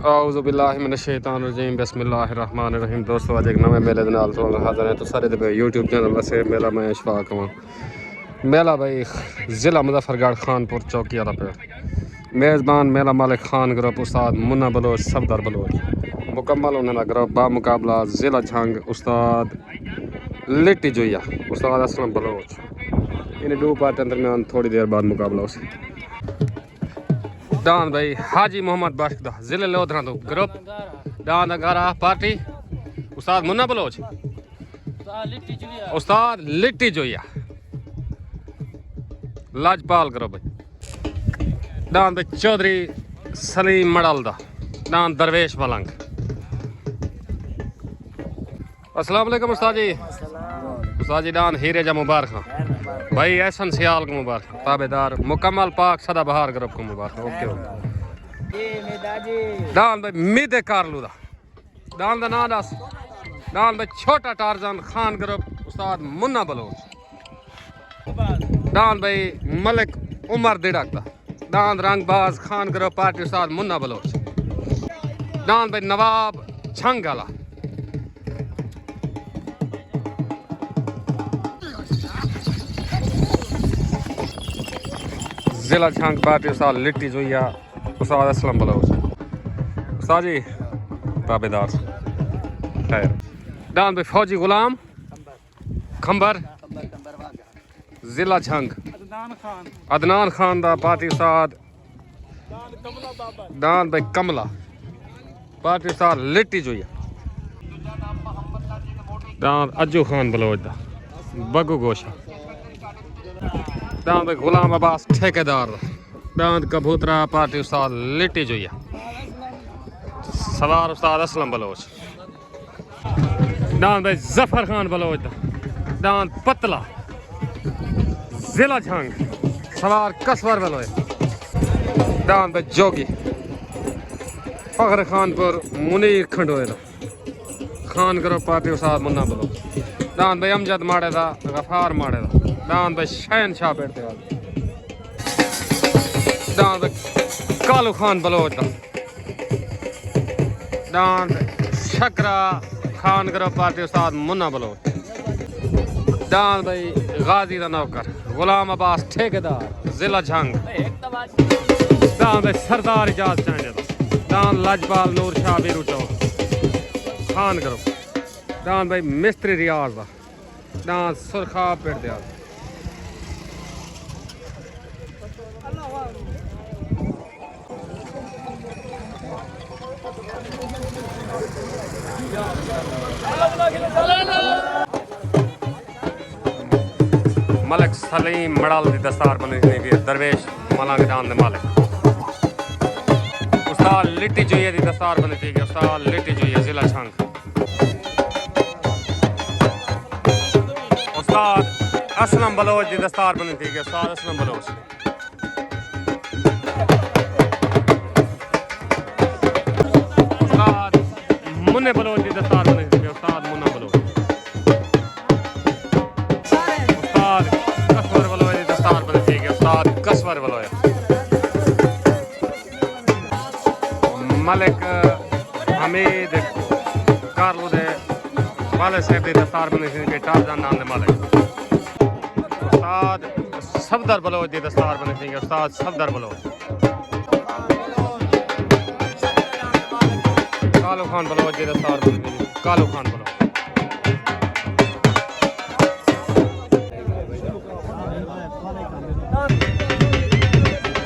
औज़ुबिल्लाहिमिनश्शैतानिर्रजीम बिस्मिल्लाहिर्रहमानिर्रहीम। दोस्तों अज एक नवे मेले के नाल हाज़िर है। तो सारे यूट्यूब चैनल से मेला मैं इशफाक हूँ। मेला भाई ज़िला मुजफ्फरगढ़ खानपुर चौकी वाला पे। मेज़बान मेला मालिक खान ग्रुप उस्ताद मुन्ना बलोच सफदर बलोच। मुकम्मल उन्होंने ग्रुप बामुकाबला ज़िला झंग उस्ताद लिट्टी जोया उस्ताद असलम बलोच। इन दो पार्टियों दरमियान थोड़ी देर बाद मुकाबला उसे दान भाई हाजी मोहम्मद बाशिकदा जिले लोधरा तो ग्रुप दान अगारा पार्टी उस्ताद मुन्ना बलोच उस्ताद लिट्टी जोया लाजपाल ग्रुप भाई दान भाई चौधरी सलीम मड़ल दा दान दरवेश मलंग। अस्सलाम वालेकुम उस्ताद जी। उस्ताद जी दान हीरे जा मुबारक भाई एहसन सियाल को मुबारक ताबेदार मुकम्मल पाक सदा बहार ग्रुप को मुबारक। ओके दान भाई मीदे कारलू दा दान दा नाम दस दान भाई छोटा टारजन खान ग्रुप उस्ताद मुन्ना बलोच। दान भाई मलिक उमर दिड़क दा दान रंगबाज खान ग्रुप पार्टी उस्ताद मुन्ना बलोच। दान भाई नवाब झंग वाला जिला झंग पार्टी उस्ताद लिट्टी जोया उस्ताद असलम बलोच। उस्ताद जी ताबेदार खैर। दान भाई फौजी गुलाम खंबर जिला झंग अदनान खान दा पार्टी उस्ताद दान भाई कमला पार्टी उस्ताद लिट्टी जोया। दान अज्जू खान बलोच दा बगू गोशा दान भाई गुलाम अब्बास ठेकेदार दान कबूतरा पार्टी उस्ताद लिट्टी जोया सवार उस्ताद असलम बलोच। दान भाई जफर खान बलोच दान पतला जिला झंग सवार कसवर बलोच। दान भाई जोगी फखर खानपुर मुनीर खंडोए खान ग्रुप पार्टी उस्ताद मुन्ना बलोच। दान भाई अमजद माड़े दा गफार माड़े दा दान भाई शहनशाह पेट दान भाई कालू खान बलोच दा दान शकरा खान ग्रुप पार्टी उस्ताद मुन्ना बलोच। दान भाई गाजी दा नौकर गुलाम अब्बास ठेकेदार जिला झंग। दान भाई सरदार इजाज चांदे दान लाजपाल नूर शाह बीरू चौक खान ग्रुप। दान भाई मिस्त्री रियाज दा दान सुरखा पेट दे मलिक सलीम मड़ाल दी दस्तार बनी हुई दरवेश मलंग दान दे मालिक उस्ताद लिट्टी जोइया दी दस्तार बनी थी उस्ताद लिट्टी जोइया जिला झंग। उस्ताद असलम बलोच दी दस्तार बनी थी उस्ताद असलम बलोच। उस्ताद मुन्ने बलोच दी दस्तार बनी थी उस्ताद मुन्ना बलोच। उस्ताद कसवर बलोच दी दस्तार बनी थी उस्ताद कसवर बलोच। मलिक हमीद कारलू दे वाले साहब दी दस्तार बनी थी टारजन नाम दे मालिक। उस्ताद सफदर बलोच दी दस्तार बनी थी उस्ताद सफदर बलोच। कालू खान बलोच दी दस्तार बनी थी कालू खान बलोच।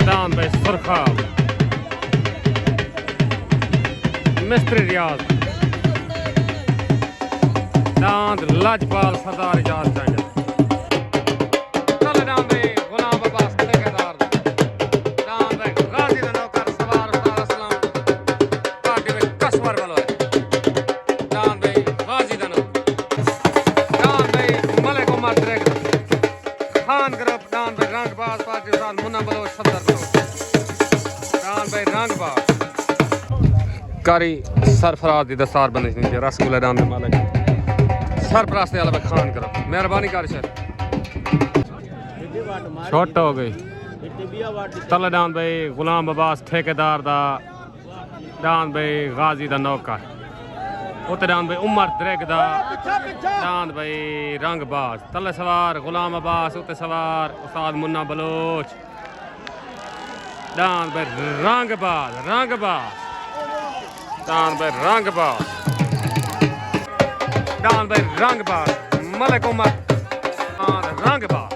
दान भाई सुरखा मिस्त्री रियाज दांत लाजपाल सरदार इजाज चांदे दान भाई गुलाम अब्बास ठेकेदार दान भाई गाजी दा नौकर सवार उस्ताद असलम पार्टी में कसवर बलोच। दान भाई गाजी दा नौकर दान भाई मलिक उमर दिड़क खान ग्रुप दान भाई रंगबाज पार्टी उस्ताद मुन्ना बलोच सफदर बलोच। दान भाई रंगबाज कारी सरफराज दी दस्तार बनी थी रसगुल्ला दान दे मालिक सरपरास्ते वाला खान ग्रुप मेहरबानी कर सर छोट हो गई तले दान भाई गुलाम अब्बास ठेकेदार दा डांद भाई गाजी दा नौकर उते डांद भाई उमर द्रेग दा डांद भाई रंगबाज तले सवार गुलाम अब्बास उते सवार उस्ताद मुन्ना बलोच डांद भाई रंगबाज डांद भाई रंगबाज मलिक उमर रंगबाज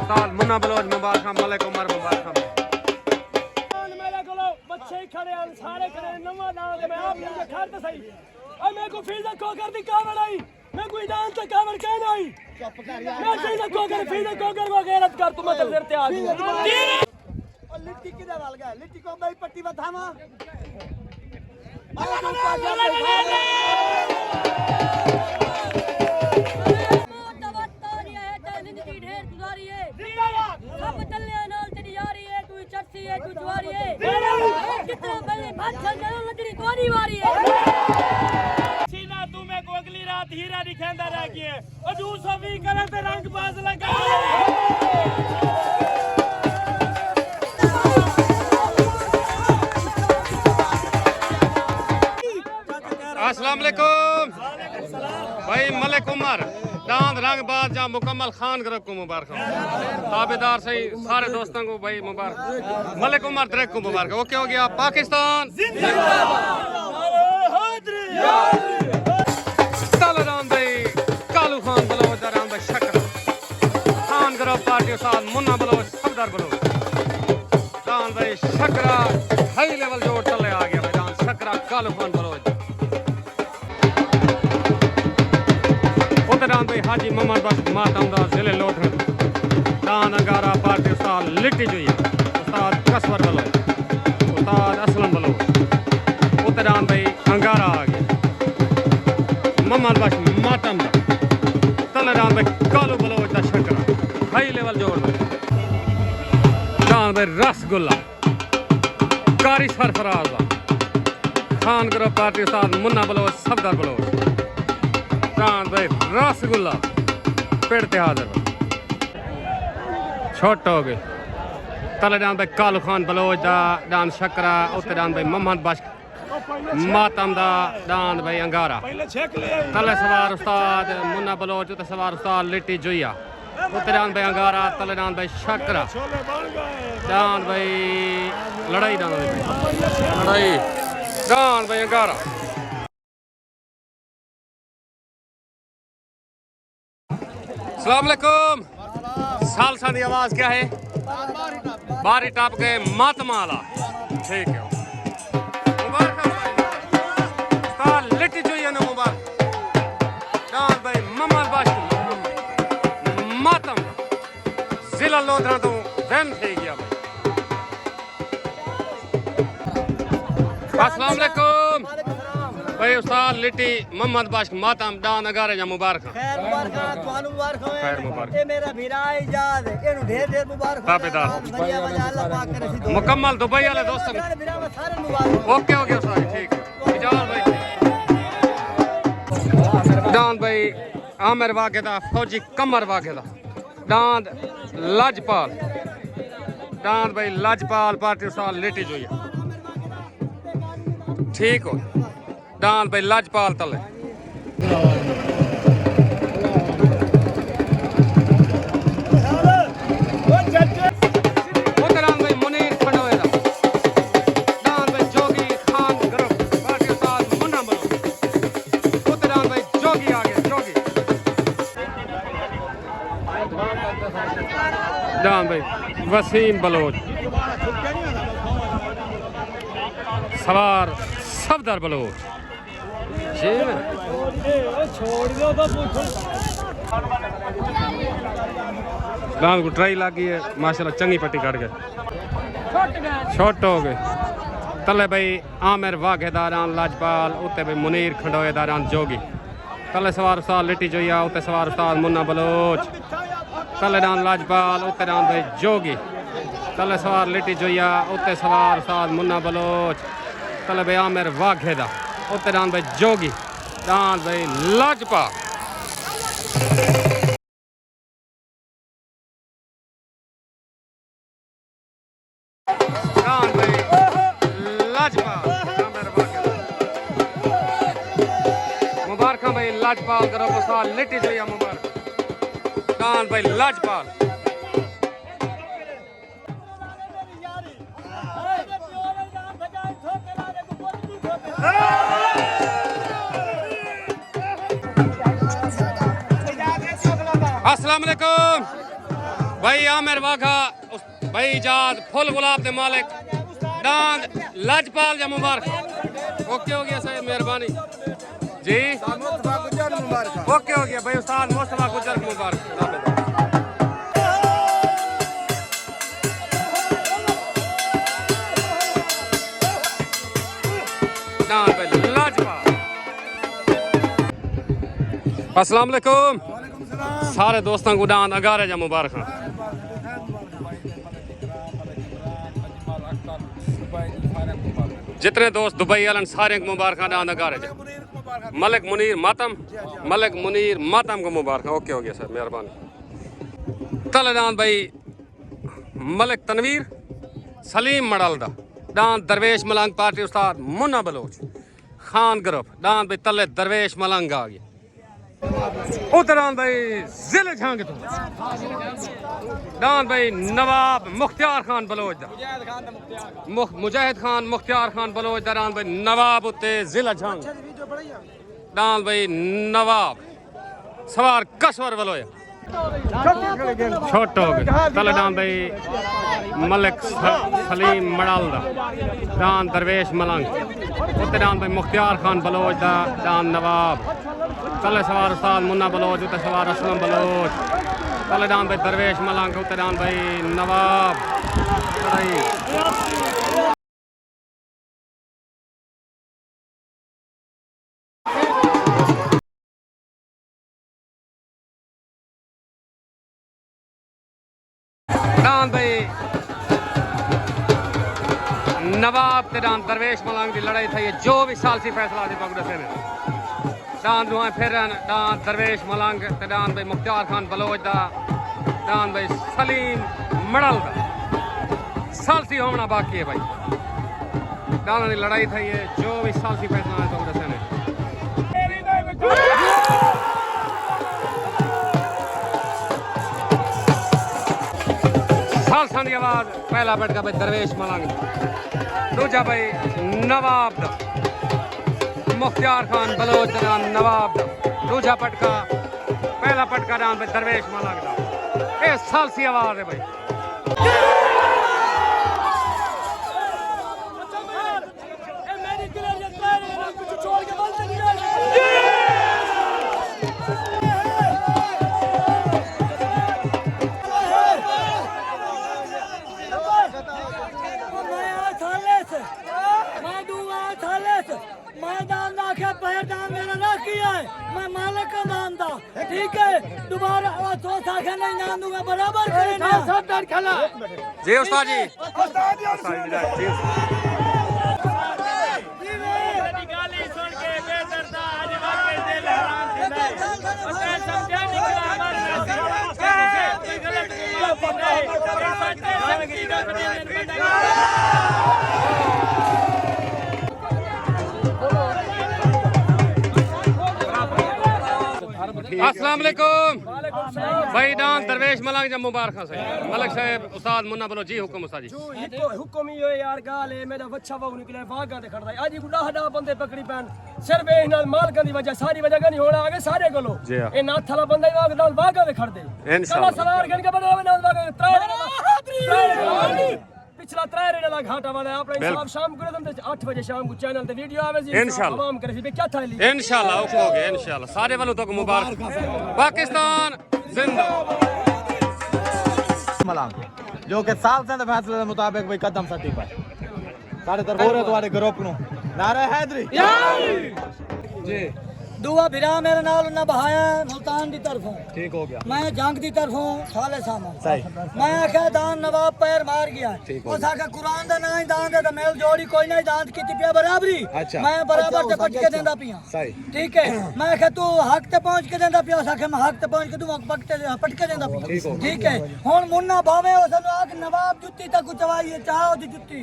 उस्ताद मुन्ना बलोच मुबारक मलिक उमर मुबारक खड़े सारे खड़े नवा ना मैं आप मुझे खड़ तो सही और मैं को फीस को कर दी कावड़ आई मैं कोई डांस से कावड़ कह नहीं मैं फीस को कर वो गैरत कर तुम मतलब सिर ते आ गई और लिट्टी किधर डाल गया लिट्टी को भाई पट्टी बतावा सीना तू मैं को अगली रात हीरा दिखांदा रह गया और तू सभी करे ते रंग बाज लगा अस्सलाम वालेकुम भाई मलिक उमर दांद रंगबाज जा मुकम्मल खान ग्रुप को मुबारक ताबेदार सही सारे दोस्तों को भाई मुबारक मलिक उमर द्रेक को मुबारक ओके हो गया पाकिस्तान जिंदाबाद भाई कालू खान बलोच राम भाई शक्र खान ग्रुप पार्टी साथ मुन्ना बलोच सफदर बलोच दान भाई शक्रा हाई लेवल जोड़ चले आ गया भाई दान शक्रा कालू खान बलोच दान भाई हाजी मोहम्मद बख्श मातमदा जिले लोथड़ दान अंगारा पार्टी उस्ताद लिट्टी जोई उस्ताद कसवर बलोच उस्ताद असलम बलोच उते दान भाई अंगारा आ गया मोहम्मद बख्श मातमदा तले दान भाई कालू बलोच दा शकरा हाई लेवल जोड़ दान भाई रसगुल्ला कारी सरफराज खान ग्रुप पार्टी उस्ताद मुन्ना बलोच सफदर बलोच दान भाई रसगुल्ला पेड़ते हाजिर छोट हो गए तले दान भाई कालू खान बलोच दा दान शकरा उते दान भाई मोहम्मद बख्श मातम दा दान भाई अंगारा तले सवार उस्ताद मुन्ना बलोच उते सवार उस्ताद लिट्टी जोइया उते दान भाई अंगारा तले दान भाई शकरा दान भाई लड़ाई दान भाई अंगारा अस्सलाम वालेकुम सालसा की आवाज क्या है बारी टप गए मातमाला ठीक है मुबारक लिट्टी चाहिए ना मुबारक दान भाई मोहम्मद बख्श मातम जिला लोधरा तो वहम थी गया भाई अस्सलाम वालेकुम भाई उस्ताद लिट्टी मोहम्मद बख्श मातम दान अगारे जा मुबारक खैर मुबारक ਤੁਹਾਨੂੰ ਮੁਬਾਰਕ ਹੋਵੇ खैर मुबारक ਇਹ ਮੇਰਾ ਵੀਰਾ ਇਜਾਜ਼ ਇਹਨੂੰ ਢੇਰ ਢੇਰ ਮੁਬਾਰਕ ताबेदार ਵਧੀਆ ਵਧੀਆ ਅੱਲਾਹ ਪਾਕ ਕਰੇ ਸੀ मुकम्मल दुबई वाले दोस्तों ਸਾਰੇ ਵੀਰਾਂ ਨੂੰ ਸਾਰੇ ਮੁਬਾਰਕ ओके हो गया सारी ठीक है इजाज़त भाई दान भाई आमिर वागेदा फौजी कमर वागेदा दांद लाजपाल दांद भाई लाजपाल पार्टी उस्ताद लिट्टी जोई ठीक हो दान भाई लाजपाल तले दान भाई वसीम बलोच सवार सफदर बलोच दान को ट्राई लगी है माशाल्लाह चंगी पट्टी काट गए शॉर्ट हो गए तले भाई आमिर वाघेदारान लाजपाल उते भाई मुनीर खंडोएदारान जोगी तले सवार उस्ताद लिट्टी जोइया उते सवार उस्ताद मुन्ना बलोच तले दान लाजपाल उते दान भाई जोगी तले सवार लिट्टी जोइया उते सवार उस्ताद मुन्ना बलोच तले भाई आमिर वाघेदा उते दान भाई जोगी दान भाई लाजपाल दान भाई लाजपाल लाजपाल करो उस्ताद लिट्टी जोया मुबारक दान भाई लाजपाल अस्सलाम वालेकुम भाई आमिर वाघा भाई इजाद फुल गुलाब दे मालिक दान लाजपाल जा मुबारक ओके हो गया सर मेहरबानी जी ओके हो गया भाई उस्ताद मुस्तफा गुजर मुबारक दान भाई लाजपाल अस्सलाम वालेकुम सारे दोस्तों को दान अगारे जा मुबारक जितने दोस्त दुबई वालन सारे को मुबारक दान अगारे जा मलिक मुनीर मातम को मुबारक ओके हो गया सर मेहरबानी तलदान भाई मलिक तनवीर सलीम मड़लदा दान दरवेश मलंग पार्टी उस्ताद मुन्ना बलोच खान ग्रुप दान भाई तले दरवेश मलंग आ गया उतरान भाई जिले झांग तो दान भाई नवाब मुख्तियार खान बलोच दा मुजाहिद खान मुख्तियार खान बलोच दान भाई नवाब उत्ते जिला झांग दान भाई नवाब सवार कसवर बलोया छोटो तले दान भाई मलिक सलीम मड़ाल दा दान दरवेश मलंग उत्ते दान भाई मुख्तियार खान बलोच दा दान नवाब तले सवार उस्ताद मुन्ना बलोच उत्ते सवार असलम बलोच तले दान भाई दरवेश मलंग उत्ते दान भाई नवाब दान भाई नवाब ते दान दरवेश मलंग की लड़ाई थी जो भी सालसी फैसला दी पगड़े ने दान दुआ फिर दान दरवेश मलंग ते दान भाई मुख्तियार खान बलोच दा दान भाई सलीम मड़ल दा सालसी होना बाकी है भाई दान की लड़ाई थी जो भी सालसी फैसला दी पगड़े ने सालसा की आवाज पहला बैठका भाई दरवेश मलंग दूजा भाई नवाब दा मुख्तियार खान बलोच दान नवाब दा दूजा पटका पहला पटका दान भाई दरवेश मलंग दा ये सालसी आवाज है भाई मैं मालिक का दान था ठीक है दोबारा तो साखे नहीं दान दूंगा बराबर करेना सब डर खला जी उस्ताद जी गाली सुन के बेदर्दा आज वाकई दिल हैरान थी नहीं उसे समझा निकला मर कोई गलत नहीं सच्चे सबकी नौकरी में बंदा अस्सलाम वालेकुम भाई दान दरवेश मलंग जा मुबारक से मलिक साहब उस्ताद मुन्ना बोलो जी हुक्म उस्ताद जी हुक्म ही यार गाल है मेरा बच्चा बहु निकले वागा ते खड़दा आज गुडा हडा बंदे पकड़ी पैन सिर्फ ए नाल मालक दी वजह सारी वजह नहीं होना आगे सारे कोलो ए नाथ वाला बंदा ही नाल वागा ते खड़ दे इंशाल्लाह सलार गन के बदले नाल वागा पिछला 3 रेड वाला घाटा वाला अपना हिसाब शाम को 8 बजे शाम को चैनल पे वीडियो आवे जी इंशाल्लाह आवाम करे भी क्या था इंशाल्लाह ओके हो गया इंशाल्लाह सारे वालों तो मुबारक पाकिस्तान जिंदाबाद मलंग जो कि साल से फैसले के मुताबिक भाई कदम सटी पर सारे तरफ हो रहे तुम्हारे ग्रुप नु नारा हैदरी जी दुआ भिरा मेरे नाल उन्हें बहाया मुल्तान की तरफों ठीक हो गया मैं जंग की तरफों साले सामा सही मैं आख्या दान नवाब पैर मार गया उस आख्या कुरान दा ना ही दान दे मेल जोड़ी कोई नहीं दान की पिया बराबरी अच्छा मैं बराबर ते पट के देंदा पिया सही ठीक है मैं आख्या तू हक ते पहुंच के देंदा पिया उस आख्या मैं हक ते पहुंच के तू पट के देंदा पिया ठीक है हुन मुन्ना भावे उस नवाब जुत्ती तक चवाई चाहो दी जुत्ती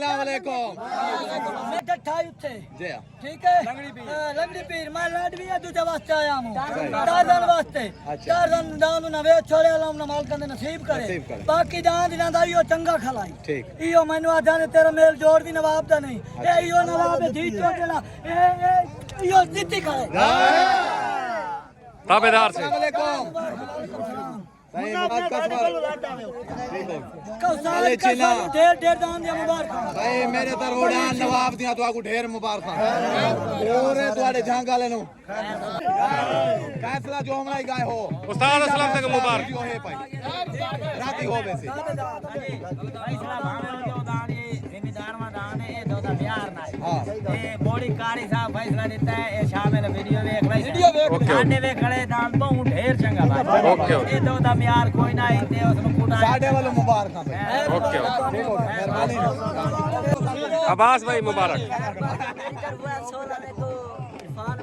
अस्सलाम वालेकुम मैं डट्ठा उत्थे जी ठीक है लंगड़ी पीर मैं लाडवी है दूजे वास्ते आया हूं टारजन वास्ते टारजन दान ना वे छोड़े आलम ना मालक ने नसीब करे बाकी दान दिना दा यो चंगा खलाई ठीक इयो मैनू आदा ने तेरा मेल जोड़ दी नवाब दा नहीं ए इयो नवाब दी तो जेड़ा ए इयो नीति करे ताबेदार से अस्सलाम वालेकुम सही बात कौसाल का ढेर ढेर दान दिया मुबारक भाई मेरे तरहोड़ा नवाब दिया तो आगू ढेर मुबारक पूरे ਤੁਹਾਡੇ ਜੰਗ ਵਾਲੇ ਨੂੰ फैसला जो हमारा गाय हो उस्ताद असलम तक मुबारक जो है भाई राती हो वैसे फैसला भावना जो दान ये जिम्मेदार में दान है ये दो दा प्यार ना हां ये बॉडी कारी साहब फैसला देता है ये शामिल वीडियो देख रहे खाने में खड़े दान तो हूं ढेर चंगा बात ओके ये दो दा प्यार कोई ना इते उसमें कुटा साढ़े वाले मुबारक भाई ओके ठीक हो मेहरबानी अब्बास भाई मुबारक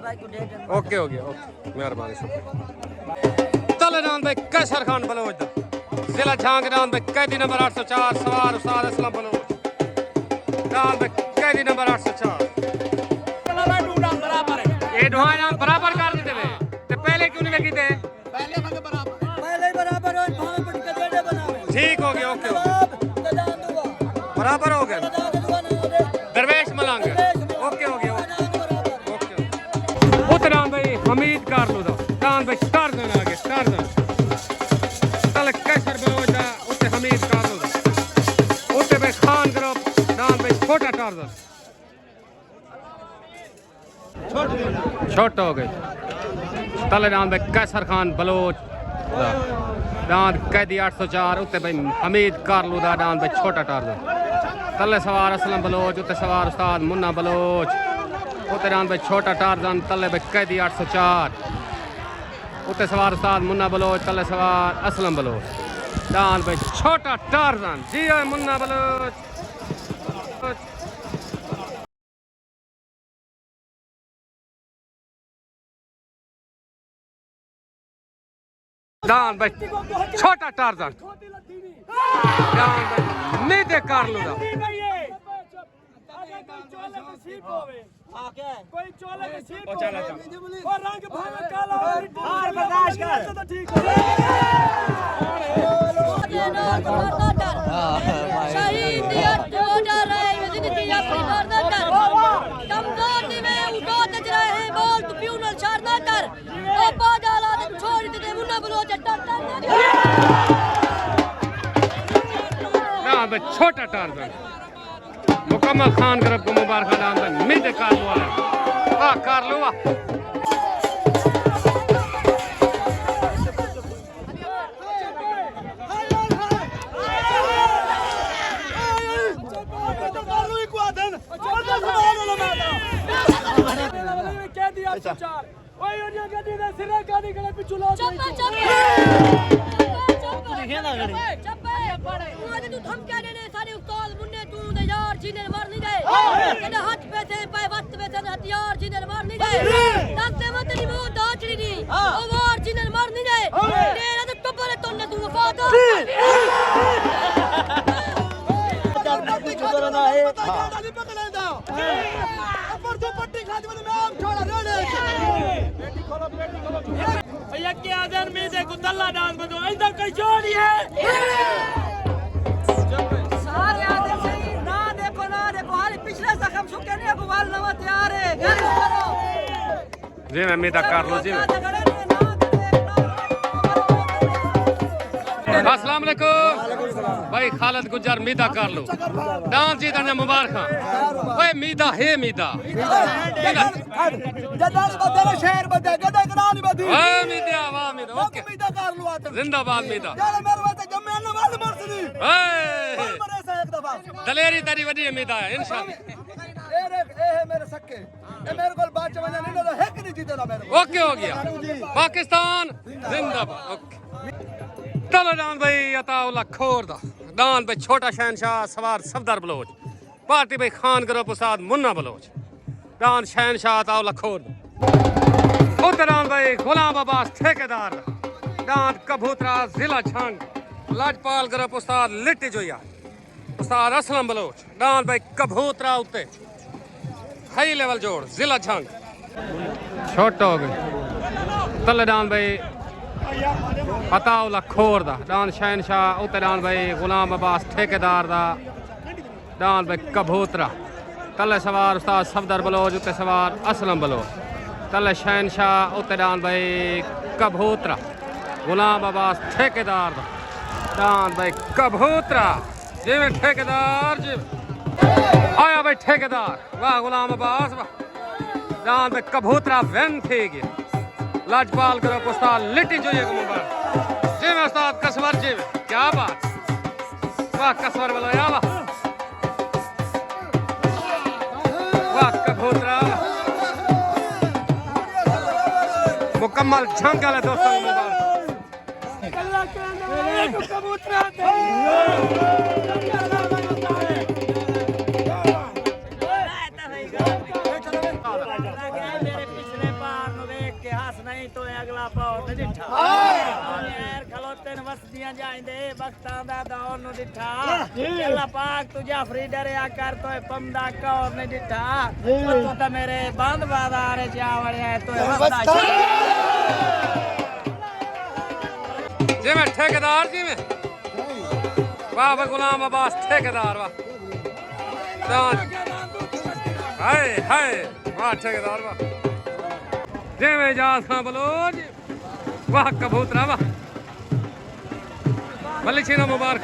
भाई को दे ओके हो गया ओके मेहरबानी तलेदान भाई कैसर खान बलोच जिला झांगरान भाई कैदी नंबर 804 सवार उस्ताद असलम बलोच दान भाई कैदी नंबर 804 ये दुआयां बराबर कर देते वे ते पहले क्यों नहीं लगी थे पहले बराबर और भाव पट के देड़े बनावे ठीक हो गया ओके दान दुआ बराबर हो गया दान दुआ ना दे दरवेश मलंग ओके हो गया ओके उतरान भाई हमीद कारलो दा दान भाई टारजन आ गए टारजन तल कैसर बलोच दा उते हमीद कारलो दा उते भाई खान ग्रुप दान भाई छोटा टारजन छोटा हो गए तले दान भाई कैसर खान बलोच दा दान कैदी 804 उते भाई हमीद कारलो दा दान भाई छोटा टारजन तले सवार असलम बलोच उते सवार उस्ताद मुन्ना बलोच उते दान भाई छोटा टारजन तले भाई कैदी 804 उते सवार उस्ताद मुन्ना बलोच तले सवार असलम बलोच दान भाई छोटा टारजन जी है मुन्ना बलोच दान भाई छोटा टारजन दान भाई नहीं दे कर लो दा कोई चोले की सीप और रंग भावे काला और बर्दाश्त कर तो ठीक हो शहीद दिया तो डर है जिंदगी अपनी मार ना कर कमजोर दी में उठो तज रहे बोल तू प्यू न छाड़ ना कर ओ बाजाला ते छोड़ दे मुन्ना बलो जट्टा दान भाई छोटा टारजन मुकम्मल खान ग्रुप को मुबारक दान भाई मिड कर लो वाह कर लो वाह क्या दिया चार ओए ओनिया गड्डी दे सिरे गाड़ी गले पिछू लो चप्पा चप्पा तू धमका देने सारे उस्ताद मुन्ने तू दे यार जीने मार नहीं दे तेरे हाथ पे से पाए वक्त पे से हथियार जीने मार नहीं दे दसते मत नहीं वो दाचड़ी दी ओ वार जीने मार नहीं दे तेरा तो टप्परे तोड़ने तू वफादार पट्टी खा है नहीं पकड़ेंदा ऊपर जो पट्टी खा दी मैं आप छोड़ा रेड़े बेटी खोलो भैया के आदर में से गुदल्ला डांस बंदो ऐसा कोई जोड़ी है सारे आदमी सही ना देखो हाल पिछले जख्म सुखे नहीं अब वाल नवा तैयार है घर करो जी मैं मिड कर लो जी अस्सलाम वालेकुम भाई खालिद गुजर मीदा कर लो डांस जी दा मुबारक ओए मीदा है मीदा जदानी बदे ने शहर बदे गदे करानी बदी वाह मीदा ओके मीदा कर लो आते जिंदाबाद मीदा यार मेरे वास्ते जम्मे न वाल मर्दी ए मरे से एक दफा दलेरी तेरी वडी मीदा है इंशाल्लाह ए है मेरे सक्के ए मेरे को बात समझ नहीं ना है कि नहीं जीतेगा मेरे को ओके हो गया पाकिस्तान जिंदाबाद ओके चलो दान भाई अताउल्ला खोर दा दान भाई छोटा शहनशाह सवार सफदर बलोच पार्टी भाई खान ग्रुप उस्ताद मुन्ना बलोच दान शहनशाह अताउल्ला खोर उधर दान भाई गुलाम अब्बास ठेकेदार दान कबूतरा जिला छंग लाजपाल ग्रुप उस्ताद लिट्टी जोया उस्ताद असलम बलोच डांस भाई कबूतरा उत्ते हाई लेवल जोड़ जिला झंग छोटा हो गए तले डांस भाई अताउल्ला खोर दा डांस शहनशाह उत्ते डांस भाई गुलाम अब्बास ठेकेदार दा डांस भाई कबूतरा तले सवार उस्ताद सफदर बलोच उत्ते सवार असलम बलोच तले शहनशाह उत्ते डांस भाई कबूतरा गुलाम अब्बास ठेकेदार दा डांस भाई कबूतरा जिमें ठेकेदार आया भाई ठेकेदार वाह गुलाम अब्बास वाह डांस भाई कबूतरा वैन थे गया लाजपाल करो उस्ताद लिटी जो ये मुबारक जिमें उस्ताद कसवर जिमें क्या बात वाह कसवर बोलो या वाह वाह कबूतरा मुकम्मल झंग वाले दोस्तों मुबारक मेरे पिछले पार नु देख के हंस नहीं तो अगला पार ने दिठा यार खलोते न वसदियां जांदे वक्तां दा दौर नु दिठा अल्लाह पाक तू जाफरी डरिया कर तो पमदा कौर ने दिठा तो ता मेरे बंद बाजार जावड़े तो वसदा जी में ठेकेदार जी में वाह भाई गुलाम अब्बास ठेकेदार वाह हाय हाय वाह ठेकेदार वाह जी में इजाज खां बलोच वाह कबूतरा वाह भले छीना मुबारक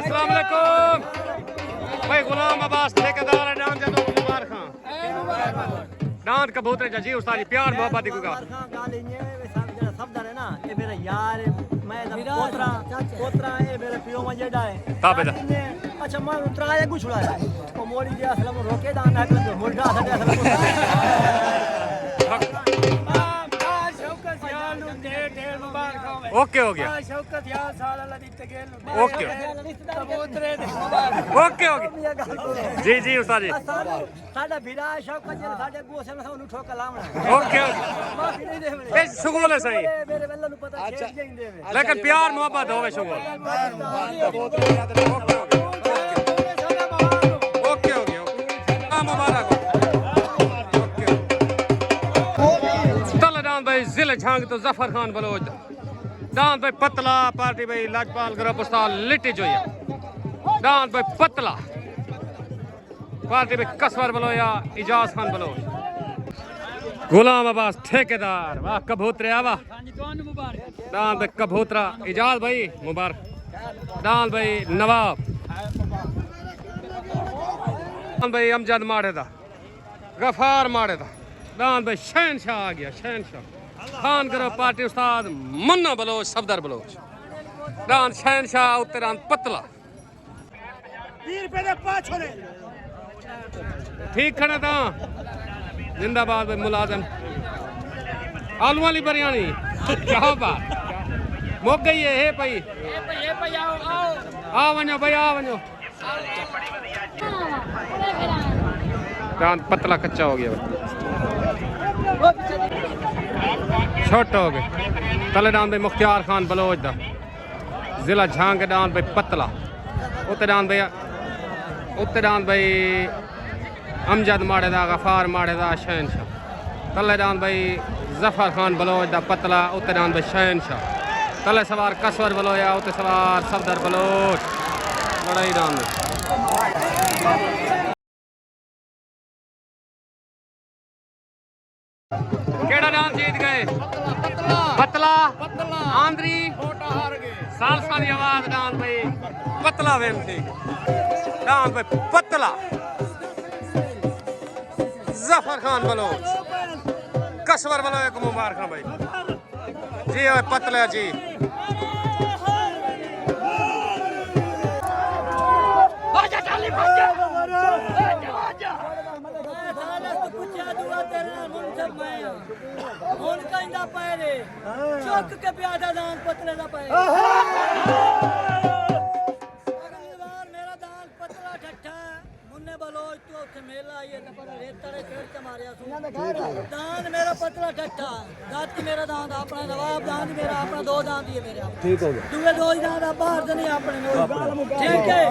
अस्सलाम वालेकुम भाई गुलाम अब्बास ठेकेदार है डांस जदों मुबारक खां डांस कबूतर जी उस्ताद जी प्यार मोहब्बत दी कोई गाल इन्ने जेड़ा सफदर है ना ये मेरा यार मैं पोतरा पोतरा ये मेरे पियो में जेड़ा है ताबेदार अच्छा मैं उतरा या कुछ छुड़ाया तो मोरी जे असलम रोके दान ना कर मुर्गा साडे असलम ओके हो गया शौकत यार साल अल्लाह दी तगेल ओके कबूतरे दे ओके ओके जी जी उस्ताद जी साडा भिरा शौकत जे साडे गोसे में सानू ठोका लावना ओके माफी नहीं दे ए सुगोल है सही मेरे वल्ला नु पता छेड़ जाइंदे में लेकिन प्यार मोहब्बत होवे सुगोल ओके हो गया मुबारक तले डांस भाई जिले झांग तो जफर खान बलोच डांस भाई पतला पार्टी भाई लाजपाल ग्रुप उस्ताद लिटी जो डांस भाई पतला पार्टी भाई कसवर बलोया इजाज खान बलो गुलाम अब्बास ठेकेदार वाह कबूतरे वाह डांस भाई कबूतरा इजाज भाई मुबारक डांस भाई नवाब डांस भाई अमजद माड़े दा गफार माड़े दा डांस भाई शहनशाह आ गया शहनशाह खान करो पार्टी उस्ताद मुन्ना बलोच सफदर बलोच डांस शहनशाह उत्ते डांस पतला 20 रुपए दे 5 छोले ठीक खड़ा था जिंदाबाद भाई मुलाजम आलू वाली बिरयानी क्या बात मुक गई है हे भाई आओ वनो भाई आओ वनो डांस पतला कच्चा हो गया छोटा हो गए तले डांस भाई मुख्तियार खान बलोच दा जिला झांग डांस भाई पतला उत्ते डांस भाई अमजद माड़े दा गफार माड़े दा शहनशाह तले डांस भाई जफर खान बलोच दा पतला उत्ते डांस भाई शहनशाह तले सवार कसवर बलोया उत्ते सवार सफदर बलोच लड़ाई डांस केड़ा डांस जीत गए पतला आंद्री सालसा दी आवाज डांस भाई पतला वेन थी डांस भाई पतला जफर खान बलोच कसवर बलो एक मुबारक भाई जी पतला जी तेरे नाल मुंसब मैं हुन कहंदा पए रे चुक के प्यादा दान पतले दा पए मेरा दान पतला ठट्ठा मुन्ने बलोच तू उथे मेला आई है पर रेतड़े पेड़ ते मारिया सू दान मेरा पतला ठट्ठा दाती मेरा दान अपना नवाब दान मेरा अपना दो दान दिए मेरे ठीक हो गया दूसरे दो दान बाहर से नहीं अपने ठीक है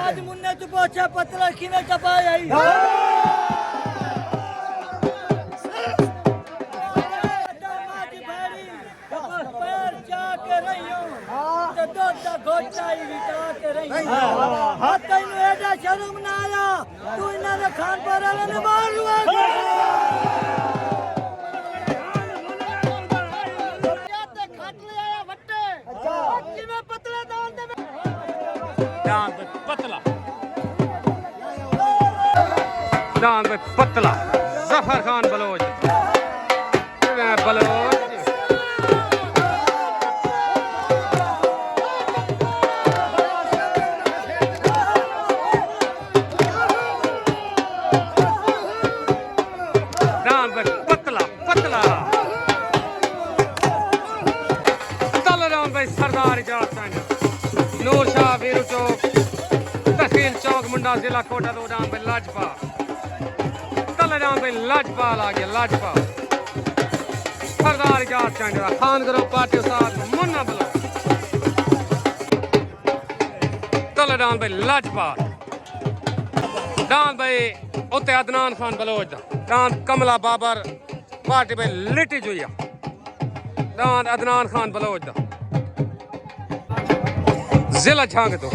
आज मुन्ने तू पूछा पतला किने टपाई आई शर्म ना आया तू इन्होंने खान पर वाले ने मार लुआ दान पे पतला जफर खान बलोच बलोच नूर शाह वीरू चौक तहसील चौक मुंडा जिला कोटा दो नाम पे लाजपाल तले नाम पे लाजपाल आ गया लाजपाल सरदार इजाज चंडा खान करो पार्टी साथ मुन्ना बलो तले नाम पे लाजपाल दान भाई उत्ते अदनान खान बलोच दान कमला बाबर पार्टी पे लिटी जुइया दान अदनान खान बलोच दा जिला झांग दो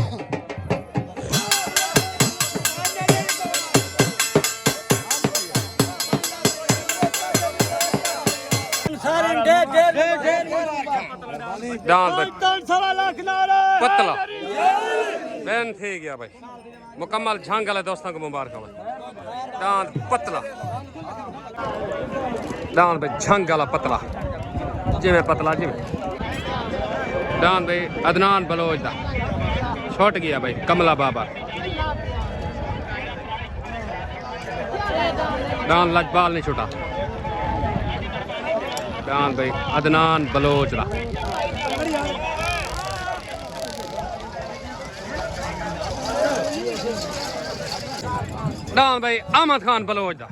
पतला बैन थी गया भाई मुकम्मल झांग वाले दोस्तों को मुबारक हो दांत पतला दांत भाई झांग वाला पतला जिमें पतला जिमें दान भाई अदनान बलोच दा छुट गया भाई कमला बाबा दान लजपाल नहीं छुटा दान भाई अदनान बलोच दा दान भाई अहमद खान बलोच दा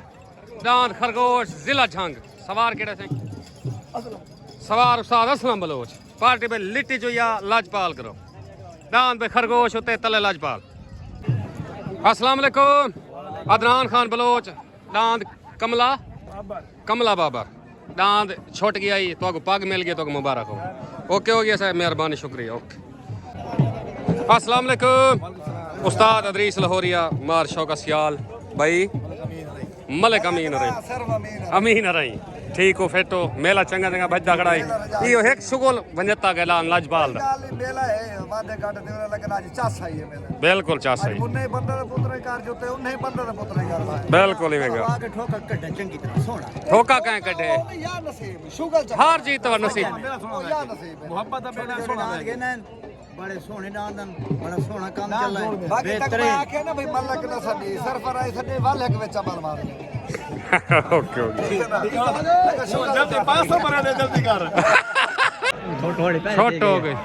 दान खरगोश जिला झंग सवार केड़े से सवार उस्ताद असलम बलोच पार्टी पे लिट्टी जो या लाजपाल करो दान पे खरगोश होते तले लाजपाल अस्सलाम वालेकुम अदनान खान बलोच दांद कमला बाबा दांद छुट गया ही तो पग मिल गया तो मुबारक हो ओके हो गया सर मेहरबानी शुक्रिया ओके अस्सलाम वालेकुम उस्ताद अदरीस लाहौरिया मार शौका सियाल भाई मलिक अमीन रही ठीक हो फेटो मेला चंगा चंगा बजदा खड़ाई यो एक सुगोल वंजता के लान लाजपाल दा मेला है वादे काट देवरा लगन आज चास आई है मेला बिल्कुल चास आई मुन्ने बंदर पुत्र कार जोते उन्हें बंदर पुत्र कार बिल्कुल ही वेगा आगे ठोका कड्डे चंगी तरह सोना ठोका कहे कड्डे यार नसीब शुगल हार जीत और नसीब यार नसीब मोहब्बत दा बेड़ा सोना बड़े सोने डांदन बड़ा सोना काम चल रहा है बाकी तक मैं आखे ना भाई मलक ना सदी सरफराई सदी वाल एक विच मार मार ओके जल्दी 500 बना दे जल्दी कर छोट हो गए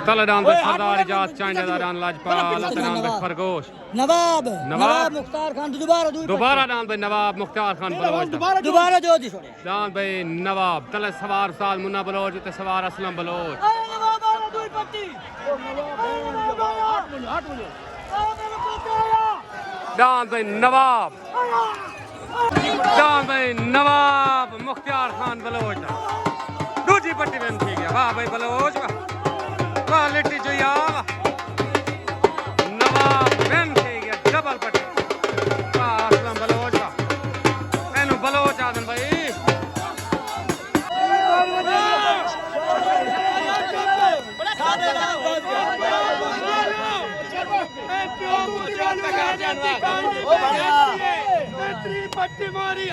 तले दान पे सरदार इजाज चांदा दान लाजपाल दान पे खरगोश नवाब मुख्तार खान दोबारा दान पे नवाब मुख्तार खान बलोच दोबारा जो दी छोड़े दान पे नवाब तले सवार साल मुन्ना बलोच ते सवार असलम बलोच दान पे नवाब मुख्तार खान बलोच दूजी पट्टी में ठीक है वाह भाई बलोच वाह लिट्टी जो यार नवाब में ठीक है डबल पट्टी वाह असलम बलोच वाह मैनू बलोच आदम भाई पट्टी मारी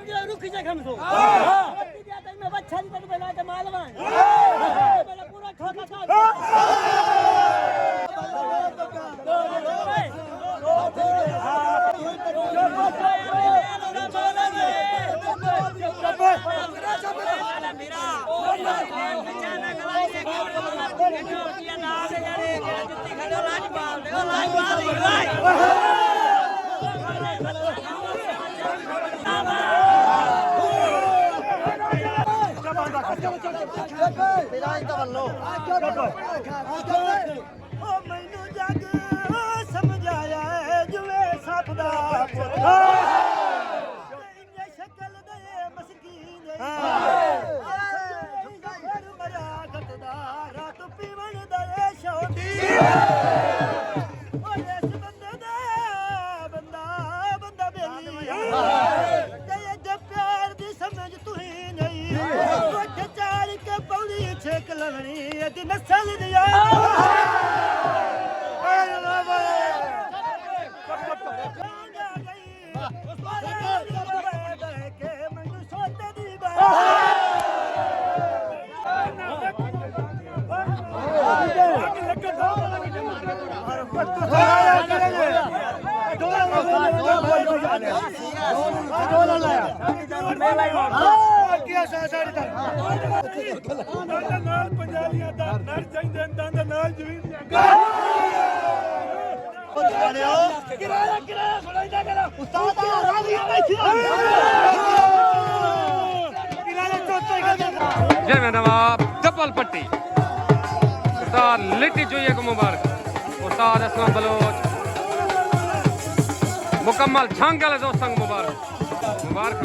जी रुखी जगह में सो मैं बच्चा नहीं तक बना के मालवा मेरा पूरा खाता था ਮੈਨੂੰ ਜੱਗ ਸਮਝਾਇਆ ਜਿਵੇਂ ਸੱਪ ਦਾ ਪੁੱਤਾ ਇੰਨੇ ਸ਼ਕਲ ਦੇ ਮਸਕੀਨ ਘਰ ਮਰਿਆ ਘਟਦਾ ਰਾਤ ਪੀਵਣ ਦਾ ਸ਼ੌਕੀ ਓਏ ਇਸ ਬੰਦੇ ਦਾ ਬੰਦਾ ਬੇਲੀ ਤੇ ਜੇ ਪਿਆਰ ਦੀ ਸਮਝ ਤੁਹੀਂ ਨਹੀਂ ਉੱਠ ਚਾੜ ਕੇ ਪੌੜੀ ਛੇਕ ਲਵਣੀ ਇਹਦੀ ਨਸਲ ਦੀ ਨਾਲ ਪੰਜਾਲੀਆਂ ਦਾ ਨਰ ਜਾਂਦੇ ਦੰਦ ਨਾਲ ਜਵੀਂ ਕਿਰਾਇਆ ਸੁਣਾਈਦਾ ਕਰ ਉਸਤਾਦ ਆ ਰਾਜ਼ੀ ਬੈਠੀ ਕਿਰਾਇਆ ਚੋਤੇ जिन्हें नवाब डबल पट्टी उस्ताद लिट्टी चुइये को मुबारक उस्ताद असलम बलोच मुकम्मल झंग वाले दोस्तों को मुबारक मुबारक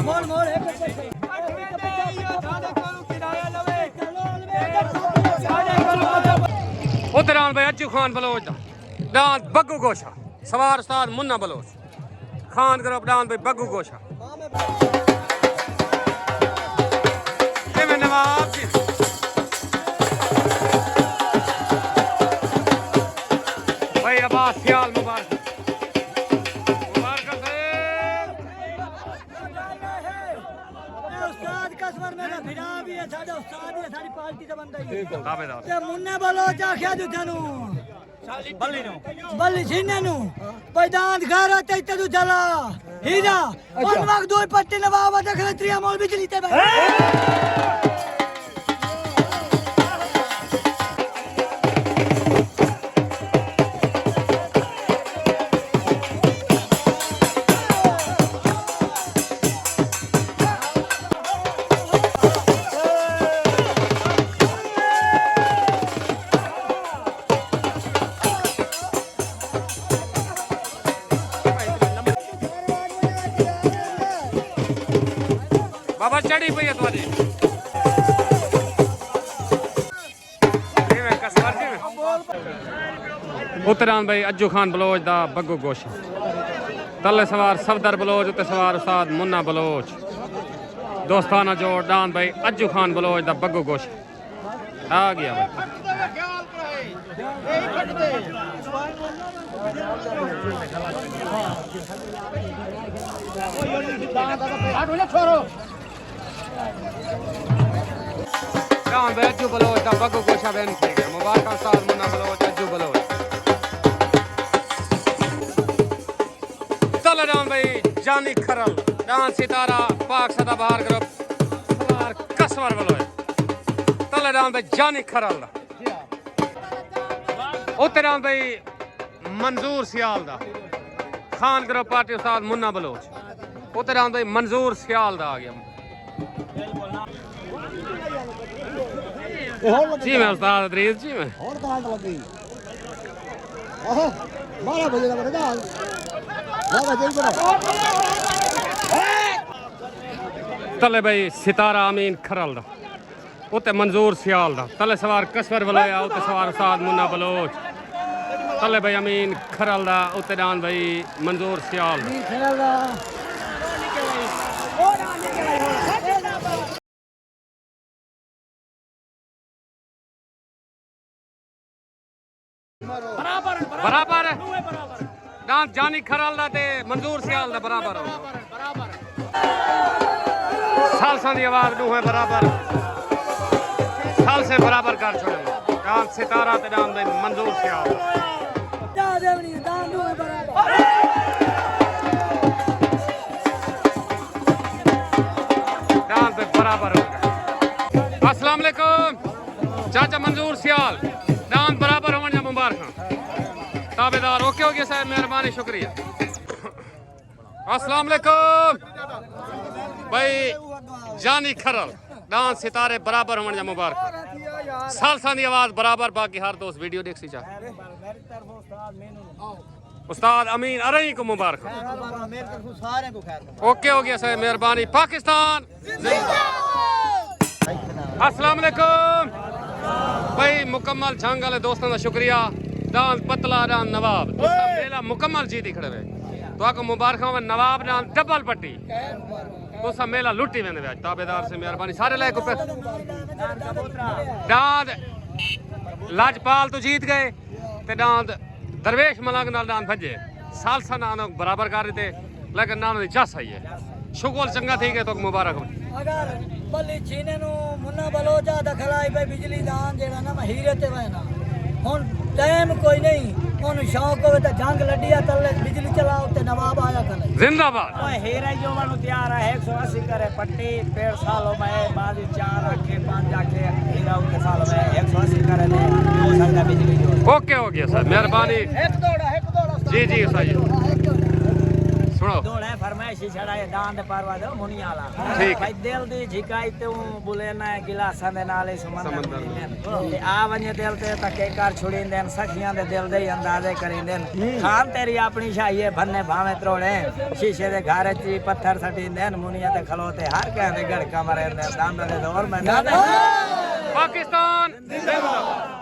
उतरान भाई अज्जू खान बलोच डांस बग्गू गोशा सवार उस्ताद मुन्ना बलोच खान ग्रुप डांस भाई बग्गू गोशा नवाब जी भाई अब्बास ख्याल मुबारक उस्ताद कसवर मेरा भिड़ा भी है साडा उस्ताद है साडी पार्टी दा बंदा ही दावेदार ते मुन्ने बोलो चाख्या तू तनु बल्ली सीने नु पैदान घर ते तू चला हीरा उन वक्त दो पट्टी नवाब देख ले त्रिया मोल बिजली ते भाई बाबा चढ़ी पई है तुम्हारी उतरान भाई अज्जू खान बलोच दा बग्गू गोशा तले सवार सफदर बलोच उते सवार उस्ताद मुन्ना बलोच दोस्ताना जोड़ डान भाई अज्जू खान बलोच दा बग्गू गोशा आ गया भाई डान भाई अज्जू बलोच दा बग्गू गोशा बेन थे मुबारक उस्ताद मुन्ना बलोच अज्जू बलोच तले डान भाई जानी खरल डान सितारा पाक सदाबहार ग्रुप सवार कसवर बलोच तले डान भाई जानी खरल उतरान भाई मंजूर सियाल दा खान ग्रुप पार्टी उस्ताद मुन्ना बलोच उतरान भाई मंजूर सियाल दा आ गया जी मैं उस्ताद अदरीस जी मैं और कहां लगी आहा 12 बजे का बड़ा बाबा जल्दी करो तले भाई सितारा अमीन खरल दा उते मंजूर सियाल दा तले सवार कसवर बलोया उते सवार उस्ताद मुन्ना बलोच तले भाई अमीन खरल दा उते डान भाई मंजूर सियाल दा बराबर डांस जानी खरल दा ते मंजूर सियाल दा बराबर सालसा की आवाज डूहे बराबर साल से बराबर कर छोड़े डांस सितारा ते डांस दे मंजूर सियाल जा देवनी दान दो बराबर डांस पे बराबर हो गए। अस्सलाम वालेकुम चाचा मंजूर सियाल डांस बराबर होने मुबारक ताबेदार ओके हो गया साहब मेहरबानी शुक्रिया। अस्सलाम वालेकुम भाई जानी खरल डांस सितारे बराबर होने मुबारक सालसा की आवाज बराबर बाकी हर दोस्त वीडियो देख सी चाह उस्ताद अमीन अरई को मुबारक ओके हो गया साहब मेहरबानी पाकिस्तान अस्सलाम वालेकुम भाई मुकम्मल जंग वाले दोस्तों का शुक्रिया डांस पतला डांस नवाब मेला मुकम्मल जीत खड़े हुए तो आपको मुबारक हो नवाब डांस डबल पट्टी तो मेला लुटी वेंदे वे ताबेदार से मेहरबानी सारे लायक ऊपर डांस लाजपाल तो जीत गए ते डांस दरवेश मलंग नाल डांस भजे सालसा नाल बराबर कर देते लेकिन नाम दी जस आई है शुगल चंगा थी गए तो मुबारक हो अगर बल्ली छीने नु मुन्ना बलोचा दखलाई पे बिजली दान जेड़ा ना हीरे ते वैना हुन टाइम कोई नहीं हुन शौक होवे ते जंग लड्डिया तले बिजली चलाओ ते नवाब आया करे जिंदाबाद ओए हीरा जो वानु तैयार है 180 करे पट्टी 1.5 सालों में बाजी 4 आखे 5 आखे हीरा उनके सालों में 180 करे ने हो सकता बिजली जो ओके हो गया सर मेहरबानी एक दौड़ा जी जी सही सुनो दौड़े फरमाइशी छड़ाए दांद परवा दो मुनिया वाला ठीक भाई दिल दी झिकाई ते बुले ना गिलासां दे नाले समंदर ते आ वने दिल ते तके कर छुड़ींदे सखियां दे दिल दे अंदाजे करींदे खान तेरी अपनी शाही भन्ने भावे त्रोड़े शीशे दे घर च पत्थर सटींदे मुनिया ते खलोते हर कहंदे गड़का मरेंदे दांद दे दौर में पाकिस्तान जिंदाबाद।